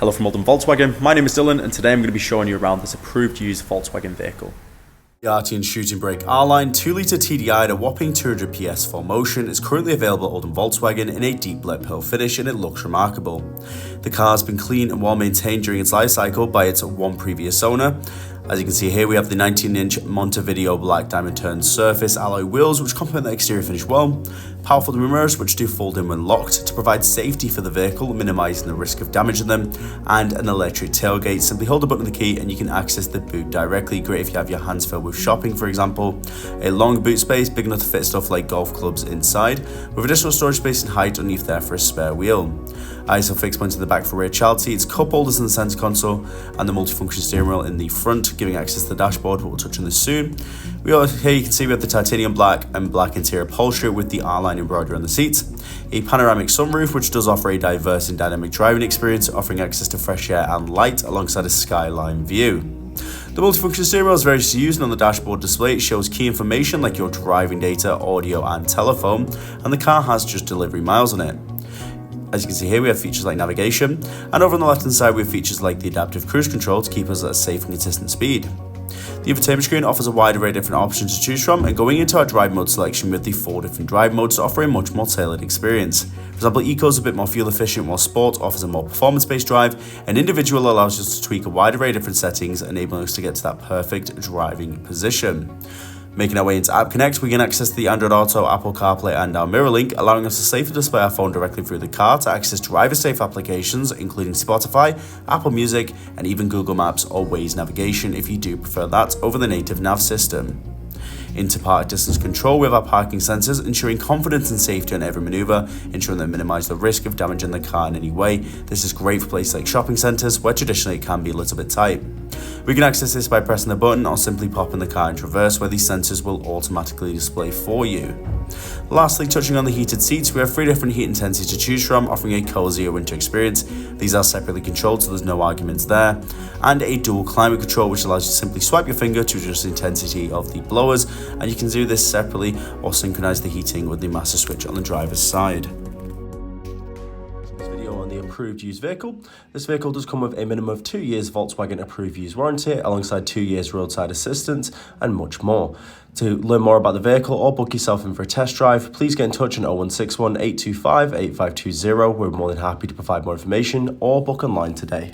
Hello from Oldham Volkswagen, my name is Dylan and today I'm going to be showing you around this approved used Volkswagen vehicle. The Arteon shooting brake R-Line 2-litre TDI at a whopping 200 PS 4MOTION is currently available at Oldham Volkswagen in a deep lead pearl finish and it looks remarkable. The car has been clean and well maintained during its life cycle by its one previous owner. As you can see here, we have the 19-inch Montevideo black diamond turned surface alloy wheels which complement the exterior finish well, powerful mirrors which do fold in when locked to provide safety for the vehicle, minimising the risk of damaging them, and an electric tailgate. Simply hold a button of the key and you can access the boot directly. Great if you have your hands filled with shopping, for example. A long boot space, big enough to fit stuff like golf clubs inside, with additional storage space and height underneath there for a spare wheel. ISO fixed points in the back for rear child seats, cup holders in the centre console, and the multifunction steering wheel in the front, giving access to the dashboard, but we'll touch on this soon. Here you can see we have the titanium black and black interior upholstery with the R-line embroidery on the seats, a panoramic sunroof which does offer a diverse and dynamic driving experience, offering access to fresh air and light alongside a skyline view. The multifunction steering wheel is very easy to use, and on the dashboard display it shows key information like your driving data, audio and telephone, and the car has just delivery miles on it. As you can see here, we have features like navigation, and over on the left hand side we have features like the adaptive cruise control to keep us at a safe and consistent speed. The infotainment screen offers a wide array of different options to choose from, and going into our drive mode selection with the 4 different drive modes offer a much more tailored experience. For example, Eco is a bit more fuel efficient, while Sport offers a more performance-based drive, and Individual allows us to tweak a wide array of different settings, enabling us to get to that perfect driving position. Making our way into App Connect, we can access the Android Auto, Apple CarPlay and our Mirror Link, allowing us to safely display our phone directly through the car to access driver-safe applications including Spotify, Apple Music and even Google Maps or Waze navigation if you do prefer that over the native nav system. Into park distance control, we have our parking sensors, ensuring confidence and safety on every manoeuvre, ensuring they minimise the risk of damaging the car in any way. This is great for places like shopping centres, where traditionally it can be a little bit tight. We can access this by pressing the button or simply popping the car into reverse, where these sensors will automatically display for you. Lastly, touching on the heated seats, we have 3 different heat intensities to choose from, offering a cozier winter experience. These are separately controlled, so there's no arguments there. And a dual climate control, which allows you to simply swipe your finger to adjust the intensity of the blowers, and you can do this separately or synchronize the heating with the master switch on the driver's side. On the approved used vehicle. This vehicle does come with a minimum of 2 years Volkswagen approved used warranty alongside 2 years roadside assistance and much more. To learn more about the vehicle or book yourself in for a test drive, please get in touch on 0161 825 8520. We're more than happy to provide more information or book online today.